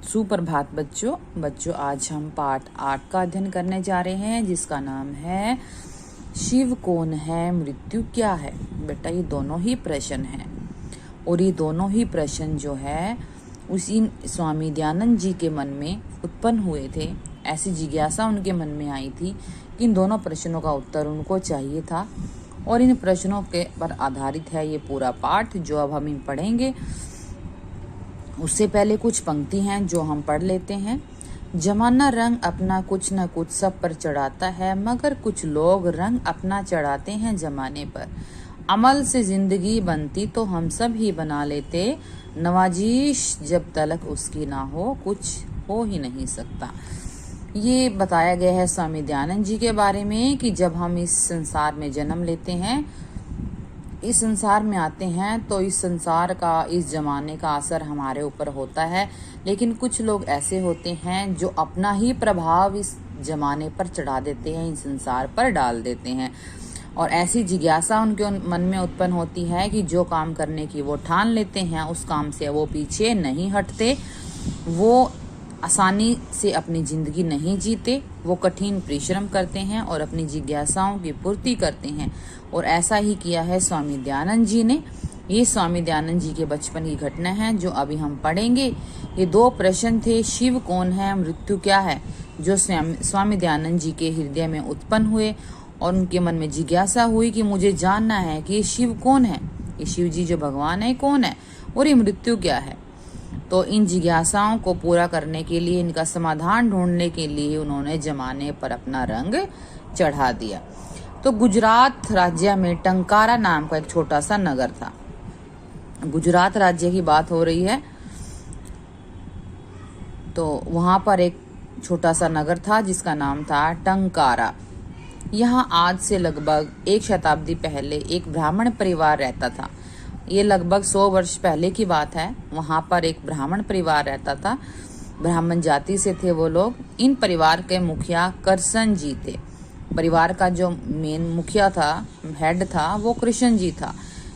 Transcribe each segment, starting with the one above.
सुप्रभात बच्चों आज हम पाठ 8 का अध्ययन करने जा रहे हैं जिसका नाम है शिव कौन है, मृत्यु क्या है। बेटा ये दोनों ही प्रश्न हैं और ये दोनों ही प्रश्न जो है उसी स्वामी दयानंद जी के मन में उत्पन्न हुए थे। ऐसी जिज्ञासा उनके मन में आई थी कि इन दोनों प्रश्नों का उत्तर उनको चाहिए था और इन प्रश्नों के पर आधारित है ये पूरा पाठ जो अब हम पढ़ेंगे। उससे पहले कुछ पंक्ति हैं जो हम पढ़ लेते हैं। जमाना रंग अपना कुछ न कुछ सब पर चढ़ाता है, मगर कुछ लोग रंग अपना चढ़ाते हैं जमाने पर। अमल से जिंदगी बनती तो हम सब ही बना लेते, नवाजिश जब तलक उसकी ना हो कुछ हो ही नहीं सकता। ये बताया गया है स्वामी दयानंद जी के बारे में कि जब हम इस संसार में जन्म लेते हैं, इस संसार में आते हैं तो इस संसार का, इस जमाने का असर हमारे ऊपर होता है। लेकिन कुछ लोग ऐसे होते हैं जो अपना ही प्रभाव इस जमाने पर चढ़ा देते हैं, इस संसार पर डाल देते हैं और ऐसी जिज्ञासा उनके मन में उत्पन्न होती है कि जो काम करने की वो ठान लेते हैं उस काम से वो पीछे नहीं हटते, वो आसानी से अपनी जिंदगी नहीं जीते, वो कठिन परिश्रम करते हैं और अपनी जिज्ञासाओं की पूर्ति करते हैं। और ऐसा ही किया है स्वामी दयानंद जी ने। ये स्वामी दयानंद जी के बचपन की घटना है जो अभी हम पढ़ेंगे। ये दो प्रश्न थे, शिव कौन है, मृत्यु क्या है, जो स्वामी दयानंद जी के हृदय में उत्पन्न हुए और उनके मन में जिज्ञासा हुई कि मुझे जानना है कि ये शिव कौन है, ये शिव जी जो भगवान है कौन है और ये मृत्यु क्या है। तो इन जिज्ञासाओं को पूरा करने के लिए, इनका समाधान ढूंढने के लिए उन्होंने जमाने पर अपना रंग चढ़ा दिया। तो गुजरात राज्य में टंकारा नाम का एक छोटा सा नगर था। गुजरात राज्य की बात हो रही है। तो वहां पर एक छोटा सा नगर था जिसका नाम था टंकारा। यहाँ आज से लगभग 1 शताब्दी पहले एक ब्राह्मण परिवार रहता था। ये लगभग 100 वर्ष पहले की बात है। वहां पर एक ब्राह्मण परिवार रहता था, ब्राह्मण जाति से थे वो लोग। इन परिवार के मुखिया कृष्ण जी थे। परिवार का जो मेन मुखिया था, हेड था, वो कृष्ण जी था।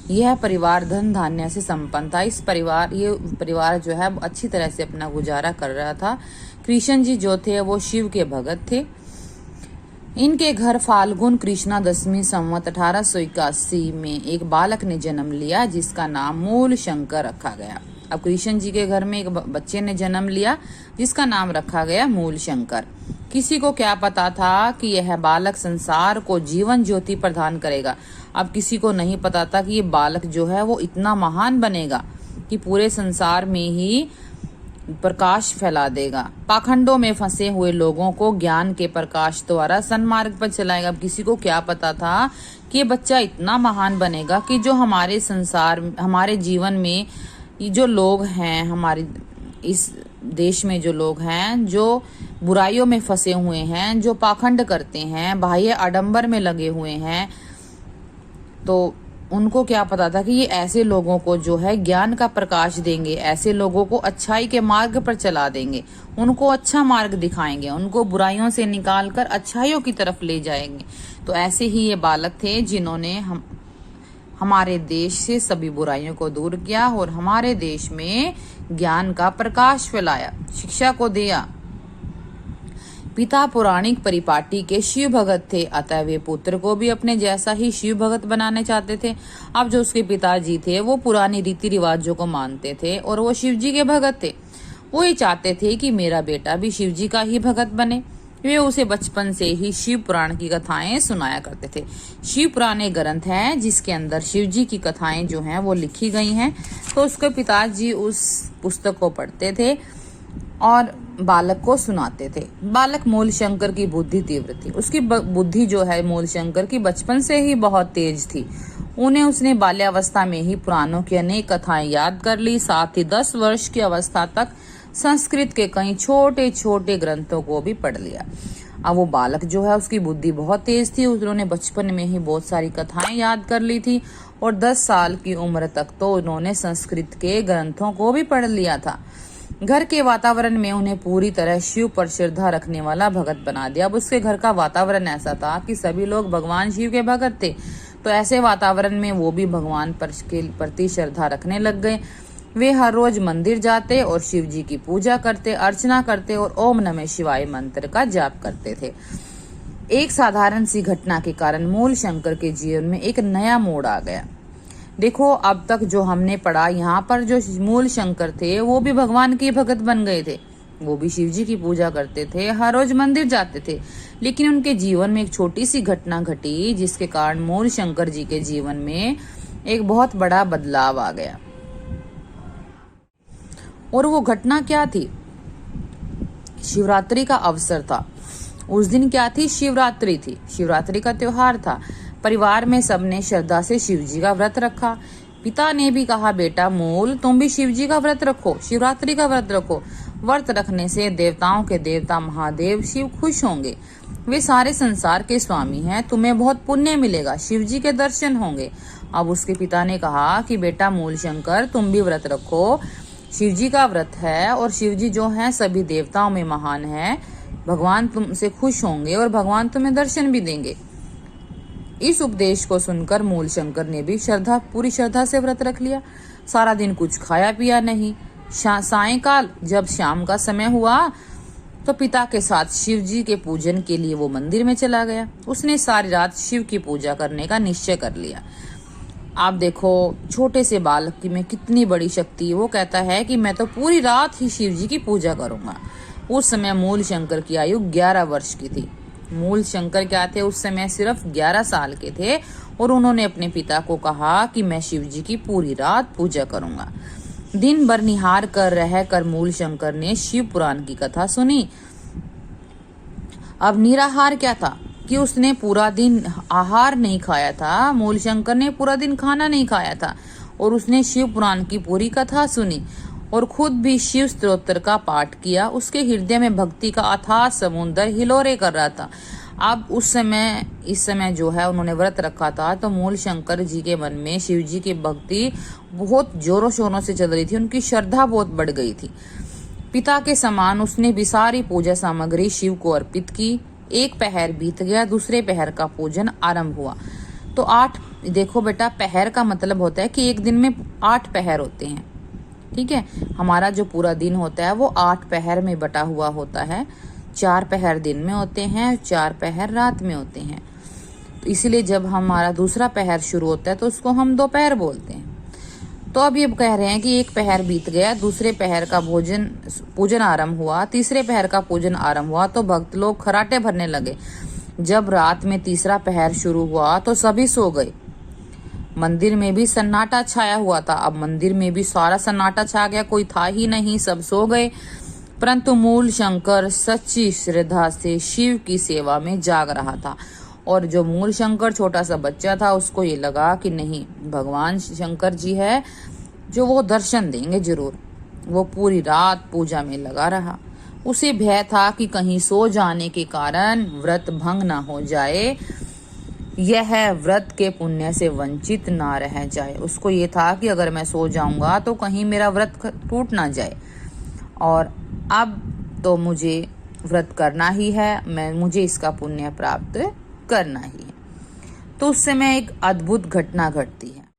यह परिवार धन धान्य से संपन्न था। ये परिवार जो है अच्छी तरह से अपना गुजारा कर रहा था। कृष्ण जी जो थे वो शिव के भगत थे। इनके घर फाल्गुन कृष्णा दशमी संवत 1881 में एक बालक ने जन्म लिया जिसका नाम मूल शंकर रखा गया। अब कृष्ण जी के घर में एक बच्चे ने जन्म लिया जिसका नाम रखा गया मूल शंकर। किसी को क्या पता था कि यह बालक संसार को जीवन ज्योति प्रदान करेगा। अब किसी को नहीं पता था कि ये बालक जो है वो इतना महान बनेगा कि पूरे संसार में ही प्रकाश फैला देगा, पाखंडों में फंसे हुए लोगों को ज्ञान के प्रकाश द्वारा सन्मार्ग पर चलाएगा। अब किसी को क्या पता था कि ये बच्चा इतना महान बनेगा कि जो हमारे संसार, हमारे जीवन में जो लोग हैं, हमारे इस देश में जो लोग हैं जो बुराइयों में फंसे हुए हैं, जो पाखंड करते हैं, बाह्य आडंबर में लगे हुए हैं, तो उनको क्या पता था कि ये ऐसे लोगों को जो है ज्ञान का प्रकाश देंगे, ऐसे लोगों को अच्छाई के मार्ग पर चला देंगे, उनको अच्छा मार्ग दिखाएंगे, उनको बुराइयों से निकालकर अच्छाइयों की तरफ ले जाएंगे। तो ऐसे ही ये बालक थे जिन्होंने हमारे देश से सभी बुराइयों को दूर किया और हमारे देश में ज्ञान का प्रकाश फैलाया, शिक्षा को दिया। पिता पौराणिक परिपाटी के शिव भगत थे, अतः वे पुत्र को भी अपने जैसा ही शिव भगत बनाने चाहते थे। अब जो उसके पिताजी थे वो पुरानी रीति रिवाजों को मानते थे और वो शिव जी के भगत थे। वो ये चाहते थे कि मेरा बेटा भी शिव जी का ही भगत बने। वे उसे बचपन से ही शिव पुराण की कथाएं सुनाया करते थे। शिव पुराण एक ग्रंथ है जिसके अंदर शिव जी की कथाएं जो हैं वो लिखी गई हैं। तो उसके पिताजी उस पुस्तक को पढ़ते थे और बालक को सुनाते थे। बालक मूल शंकर की बुद्धि तीव्र थी। उसकी बुद्धि जो है मूल शंकर की बचपन से ही बहुत तेज थी। उसने बाल्यावस्था में ही पुराणों की अनेक कथाएं याद कर ली। साथ ही 10 वर्ष की अवस्था तक संस्कृत के कई छोटे छोटे ग्रंथों को भी पढ़ लिया। अब वो बालक जो है उसकी बुद्धि बहुत तेज थी। उन्होंने बचपन में ही बहुत सारी कथाएं याद कर ली थी और 10 साल की उम्र तक तो उन्होंने संस्कृत के ग्रंथों को भी पढ़ लिया था। घर के वातावरण में उन्हें पूरी तरह शिव पर श्रद्धा रखने वाला भगत बना दिया। अब उसके घर का वातावरण ऐसा था कि सभी लोग भगवान शिव के भगत थे। तो ऐसे वातावरण में वो भी भगवान पर के प्रति श्रद्धा रखने लग गए। वे हर रोज मंदिर जाते और शिव जी की पूजा करते, अर्चना करते और ओम नमः शिवाय मंत्र का जाप करते थे। एक साधारण सी घटना के कारण मूल शंकर के जीवन में एक नया मोड़ आ गया। देखो, अब तक जो हमने पढ़ा, यहाँ पर जो मूल शंकर थे वो भी भगवान के भगत बन गए थे, वो भी शिव जी की पूजा करते थे, हर रोज मंदिर जाते थे। लेकिन उनके जीवन में एक छोटी सी घटना घटी जिसके कारण मूल शंकर जी के जीवन में एक बहुत बड़ा बदलाव आ गया। और वो घटना क्या थी? शिवरात्रि का अवसर था। उस दिन क्या थी? शिवरात्रि थी। शिवरात्रि का त्योहार था। परिवार में सबने श्रद्धा से शिव जी का व्रत रखा। पिता ने भी कहा, बेटा मूल, तुम भी शिव जी का व्रत रखो, शिवरात्रि का व्रत रखो। व्रत रखने से देवताओं के देवता महादेव शिव खुश होंगे। वे सारे संसार के स्वामी हैं, तुम्हें बहुत पुण्य मिलेगा, शिव जी के दर्शन होंगे। अब उसके पिता ने कहा कि बेटा मूल शंकर, तुम भी व्रत रखो, शिव जी का व्रत है और शिव जी जो है सभी देवताओं में महान है। भगवान तुमसे खुश होंगे और भगवान तुम्हें दर्शन भी देंगे। इस उपदेश को सुनकर मूल शंकर ने भी पूरी श्रद्धा से व्रत रख लिया। सारा दिन कुछ खाया पिया नहीं। सायंकाल जब शाम का समय हुआ तो पिता के साथ शिव जी के पूजन के लिए वो मंदिर में चला गया। उसने सारी रात शिव की पूजा करने का निश्चय कर लिया। आप देखो, छोटे से बालक में कितनी बड़ी शक्ति। वो कहता है कि मैं तो पूरी रात ही शिव जी की पूजा करूंगा। उस समय मूल शंकर की आयु 11 वर्ष की थी। मूल शंकर क्या थे? उस समय सिर्फ 11 साल के थे और उन्होंने अपने पिता को कहा कि मैं शिव जी की पूरी रात पूजा करूंगा। दिन भर निहार कर रहकर मूल शंकर ने शिव पुराण की कथा सुनी। अब निराहार क्या था कि उसने पूरा दिन आहार नहीं खाया था। मूल शंकर ने पूरा दिन खाना नहीं खाया था और उसने शिव पुराण की पूरी कथा सुनी और खुद भी शिव स्तोत्र का पाठ किया। उसके हृदय में भक्ति का अथाह समुद्र हिलोरे कर रहा था। अब इस समय जो है उन्होंने व्रत रखा था, तो मूल शंकर जी के मन में शिव जी की भक्ति बहुत जोरों शोरों से चल रही थी। उनकी श्रद्धा बहुत बढ़ गई थी। पिता के समान उसने भी सारी पूजा सामग्री शिव को अर्पित की। एक पहर बीत गया, दूसरे पहर का पूजन आरंभ हुआ। तो 8, देखो बेटा, पहर का मतलब होता है कि एक दिन में 8 पहर होते हैं। ठीक है, हमारा जो पूरा दिन होता है वो 8 पहर में बटा हुआ होता है। 4 पहर दिन में होते हैं, 4 पहर रात में होते हैं। तो इसीलिए जब हमारा दूसरा पहर शुरू होता है तो उसको हम दोपहर बोलते हैं। तो अब ये कह रहे हैं कि एक पहर बीत गया, दूसरे पहर का पूजन आरंभ हुआ, तीसरे पहर का पूजन आरंभ हुआ तो भक्त लोग खराटे भरने लगे। जब रात में तीसरा पहर शुरू हुआ तो सभी सो गए। मंदिर में भी सन्नाटा छाया हुआ था। अब मंदिर में भी सारा सन्नाटा छा गया, कोई था ही नहीं, सब सो गए। परंतु मूल शंकर सच्ची श्रद्धा से शिव की सेवा में जाग रहा था। और जो मूल शंकर छोटा सा बच्चा था, उसको ये लगा कि नहीं, भगवान शंकर जी है जो वो दर्शन देंगे जरूर। वो पूरी रात पूजा में लगा रहा। उसे भय था कि कहीं सो जाने के कारण व्रत भंग ना हो जाए, यह व्रत के पुण्य से वंचित ना रह जाए। उसको ये था कि अगर मैं सो जाऊंगा तो कहीं मेरा व्रत टूट ना जाए, और अब तो मुझे व्रत करना ही है, मुझे इसका पुण्य प्राप्त करना ही है। तो उस समय एक अद्भुत घटना घटती है।